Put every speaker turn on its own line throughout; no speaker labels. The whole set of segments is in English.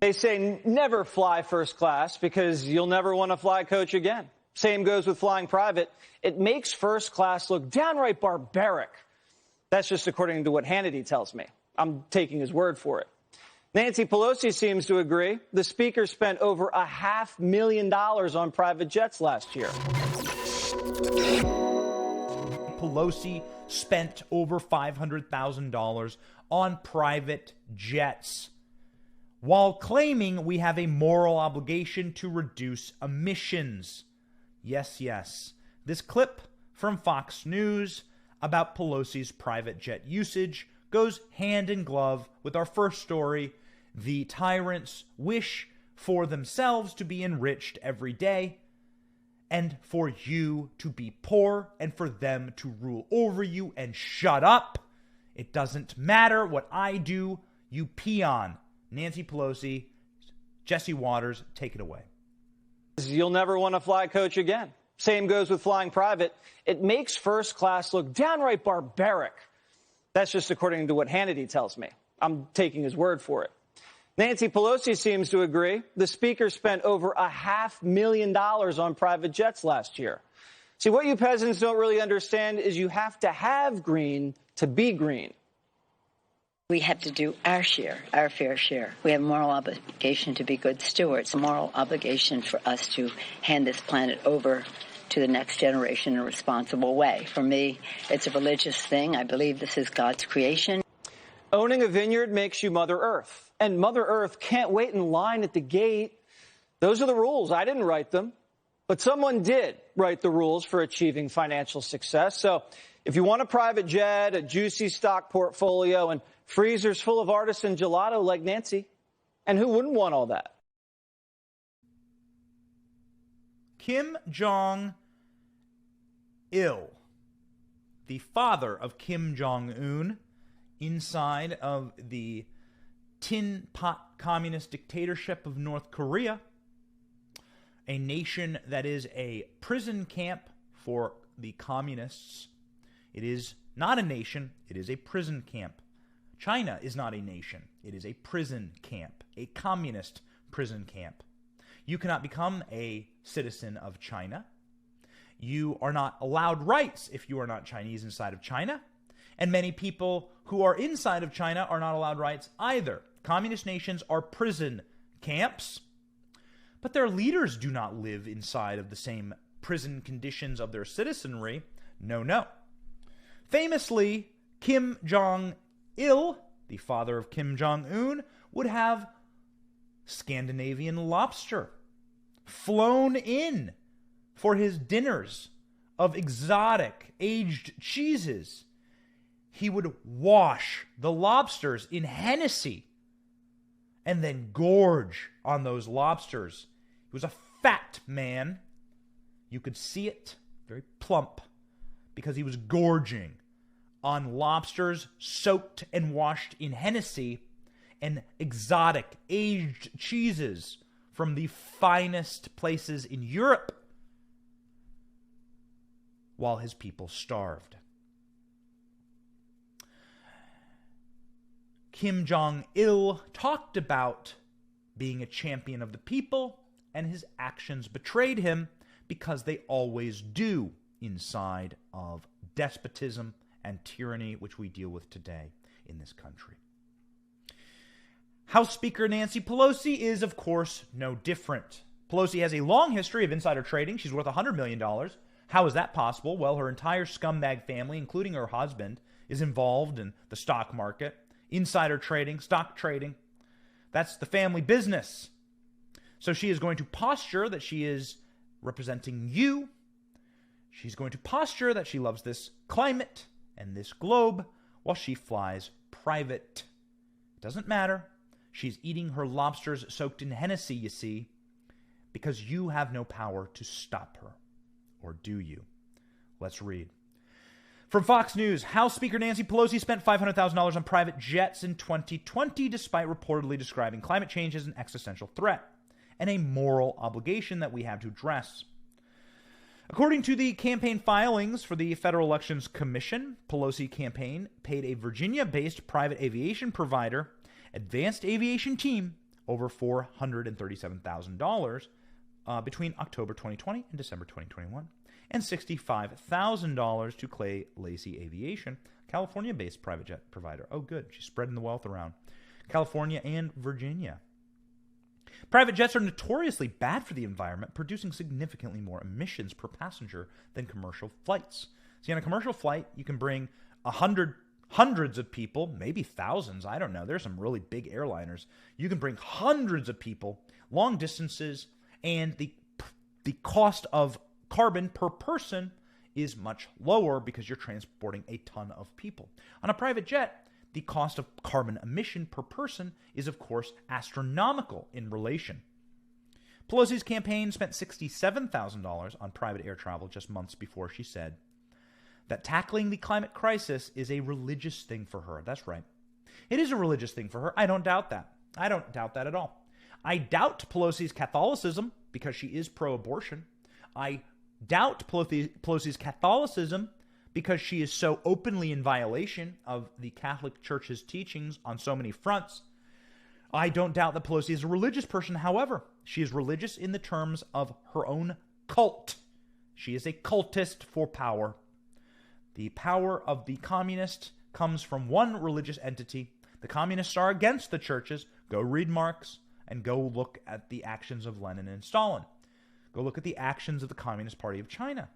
They say never fly first class because you'll never want to fly coach again. Same goes with flying private. It makes first class look downright barbaric. That's just according to what Hannity tells me. I'm taking his word for it. Nancy Pelosi seems to agree. The speaker spent over $500,000 on private jets last year.
Pelosi spent over $500,000 on private jets, while claiming we have a moral obligation to reduce emissions. Yes, yes. This clip from Fox News about Pelosi's private jet usage goes hand in glove with our first story. The tyrants wish for themselves to be enriched every day, and for you to be poor, and for them to rule over you and shut up. It doesn't matter what I do, you peon. Nancy Pelosi, Jesse Waters, take it away.
You'll never want to fly coach again. Same goes with flying private. It makes first class look downright barbaric. That's just according to what Hannity tells me. I'm taking his word for it. Nancy Pelosi seems to agree. The speaker spent over $500,000 on private jets last year. See, what you peasants don't really understand is you have to have green to be green.
We have to do our share, our fair share. We have a moral obligation to be good stewards, a moral obligation for us to hand this planet over to the next generation in a responsible way. For me, it's a religious thing. I believe this is God's creation.
Owning a vineyard makes you Mother Earth, and Mother Earth can't wait in line at the gate. Those are the rules. I didn't write them, but someone did write the rules for achieving financial success. So if you want a private jet, a juicy stock portfolio, and freezers full of artisan gelato like Nancy, and who wouldn't want all that?
Kim Jong-il, the father of Kim Jong-un, inside of the tin pot communist dictatorship of North Korea, a nation that is a prison camp for the communists. It is not a nation, it is a prison camp. China is not a nation, it is a prison camp, a communist prison camp. You cannot become a citizen of China. You are not allowed rights if you are not Chinese inside of China. And many people who are inside of China are not allowed rights either. Communist nations are prison camps, but their leaders do not live inside of the same prison conditions of their citizenry. No, no. Famously, Kim Jong-il, the father of Kim Jong-un, would have Scandinavian lobster flown in for his dinners of exotic aged cheeses. He would wash the lobsters in Hennessy and then gorge on those lobsters. He was a fat man. You could see it, very plump, because he was gorging on lobsters soaked and washed in Hennessy and exotic aged cheeses from the finest places in Europe while his people starved. Kim Jong-il talked about being a champion of the people, and his actions betrayed him because they always do inside of despotism and tyranny, which we deal with today in this country. House Speaker Nancy Pelosi is, of course, no different. Pelosi has a long history of insider trading. She's worth $100 million. How is that possible? Well, her entire scumbag family, including her husband, is involved in the stock market. Insider trading, stock trading. That's the family business. So she is going to posture that she is representing you. She's going to posture that she loves this climate and this globe while she flies private. It doesn't matter. She's eating her lobsters soaked in Hennessy, you see, because you have no power to stop her. Or do you? Let's read. From Fox News, House Speaker Nancy Pelosi spent $500,000 on private jets in 2020, despite reportedly describing climate change as an existential threat and a moral obligation that we have to address. According to the campaign filings for the Federal Elections Commission, Pelosi campaign paid a Virginia-based private aviation provider, Advanced Aviation Team, over $437,000 between October 2020 and December 2021, and $65,000 to Clay Lacy Aviation, California-based private jet provider. Oh, good. She's spreading the wealth around California and Virginia. Private jets are notoriously bad for the environment, producing significantly more emissions per passenger than commercial flights. See, on a commercial flight, you can bring hundreds of people, maybe thousands, I don't know. There's some really big airliners. You can bring hundreds of people, long distances, and the cost of carbon per person is much lower because you're transporting a ton of people. On a private jet, the cost of carbon emission per person is, of course, astronomical in relation. Pelosi's campaign spent $67,000 on private air travel just months before she said that tackling the climate crisis is a religious thing for her. That's right. It is a religious thing for her. I don't doubt that. I don't doubt that at all. I doubt Pelosi's Catholicism because she is pro-abortion. I doubt Pelosi's Catholicism because she is so openly in violation of the Catholic Church's teachings on so many fronts. I don't doubt that Pelosi is a religious person. However, she is religious in the terms of her own cult. She is a cultist for power. The power of the communist comes from one religious entity. The communists are against the churches. Go read Marx and go look at the actions of Lenin and Stalin. Go look at the actions of the Communist Party of China.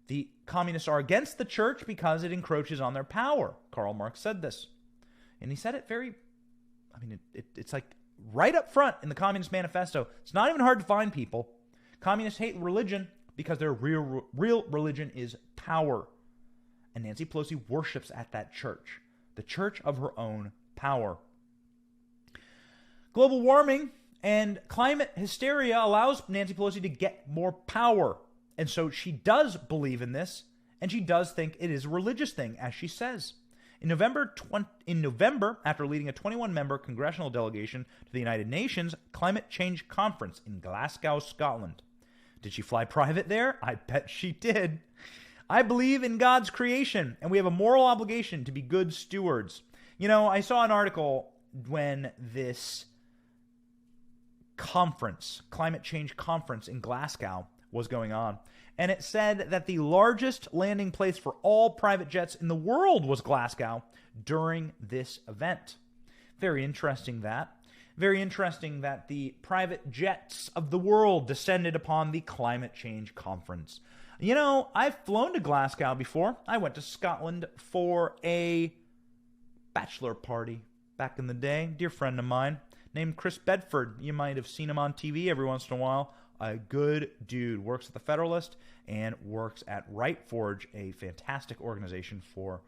The communists are against the church because it encroaches on their power. Karl Marx said this. And he said it it's like right up front in the Communist Manifesto. It's not even hard to find, people. Communists hate religion because their real religion is power. And Nancy Pelosi worships at that church, the church of her own power. Global warming and climate hysteria allows Nancy Pelosi to get more power. And so she does believe in this, and she does think it is a religious thing, as she says. In November, after leading a 21-member congressional delegation to the United Nations Climate Change Conference in Glasgow, Scotland. Did she fly private there? I bet she did. I believe in God's creation, and we have a moral obligation to be good stewards. You know, I saw an article when this conference, climate change conference in Glasgow, was going on, and it said that the largest landing place for all private jets in the world was Glasgow during this event. Very interesting that. Very interesting that the private jets of the world descended upon the climate change conference. You know, I've flown to Glasgow before. I went to Scotland for a bachelor party back in the day. Dear friend of mine named Chris Bedford. You might have seen him on TV every once in a while. A good dude. Works at the Federalist and works at RightForge, a fantastic organization for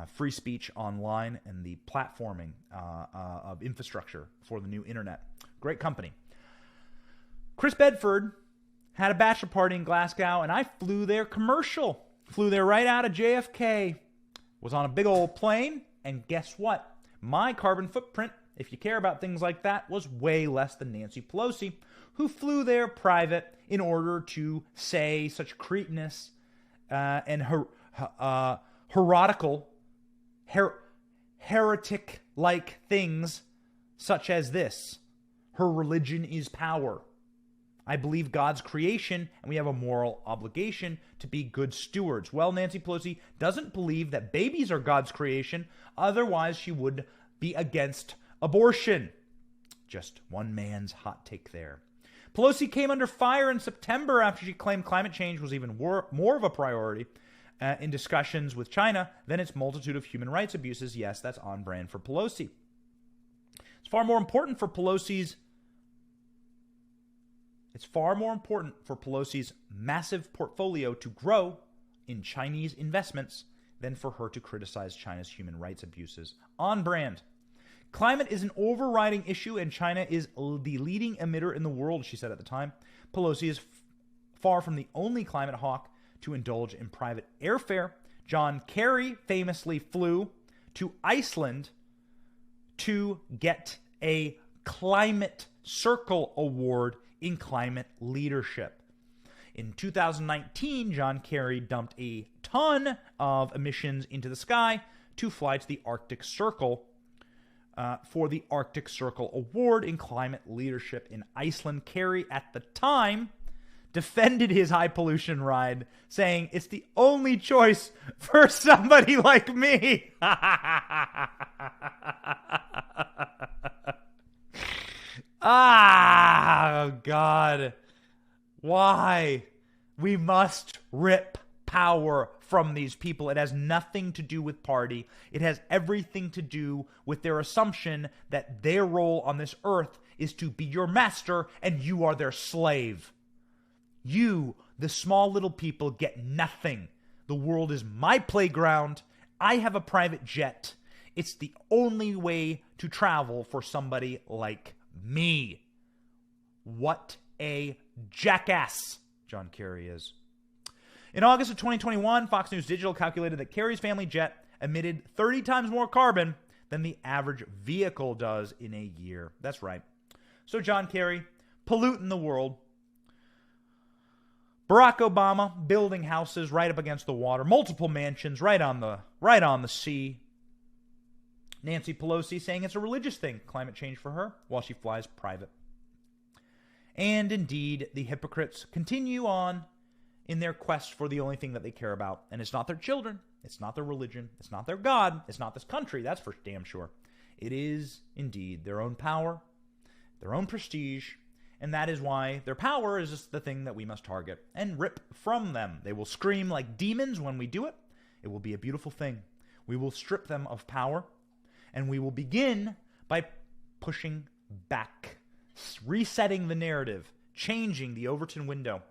free speech online and the platforming of infrastructure for the new internet. Great company. Chris Bedford had a bachelor party in Glasgow, and I flew there commercial. Flew there right out of JFK. Was on a big old plane, and guess what? My carbon footprint, if you care about things like that, was way less than Nancy Pelosi, who flew there private in order to say such cretinous and heretic-like things such as this. Her religion is power. I believe God's creation, and we have a moral obligation to be good stewards. Well, Nancy Pelosi doesn't believe that babies are God's creation, otherwise she would be against abortion. Just one man's hot take there. Pelosi came under fire in September after she claimed climate change was even more of a priority in discussions with China than its multitude of human rights abuses. Yes, that's on brand for Pelosi. It's far more important for Pelosi's massive portfolio to grow in Chinese investments than for her to criticize China's human rights abuses. On brand. Climate is an overriding issue, and China is the leading emitter in the world, she said at the time. Pelosi is far from the only climate hawk to indulge in private airfare. John Kerry famously flew to Iceland to get a Climate Circle Award in climate leadership. In 2019, John Kerry dumped a ton of emissions into the sky to fly to the Arctic Circle for the Arctic Circle Award in Climate Leadership in Iceland. Kerry, at the time, defended his high pollution ride, saying it's the only choice for somebody like me. Ah, God. Why? We must rip power from these people. It has nothing to do with party. It has everything to do with their assumption that their role on this earth is to be your master and you are their slave. You, the small little people, get nothing. The world is my playground. I have a private jet. It's the only way to travel for somebody like me. What a jackass John Kerry is. In August of 2021, Fox News Digital calculated that Kerry's family jet emitted 30 times more carbon than the average vehicle does in a year. That's right. So John Kerry, polluting the world. Barack Obama building houses right up against the water, multiple mansions right on the sea. Nancy Pelosi saying it's a religious thing, climate change for her, while she flies private. And indeed, the hypocrites continue on in their quest for the only thing that they care about. And it's not their children, it's not their religion, it's not their God, it's not this country, that's for damn sure. It is indeed their own power, their own prestige, and that is why their power is just the thing that we must target and rip from them. They will scream like demons when we do it. It will be a beautiful thing. We will strip them of power, and we will begin by pushing back, resetting the narrative, changing the Overton window.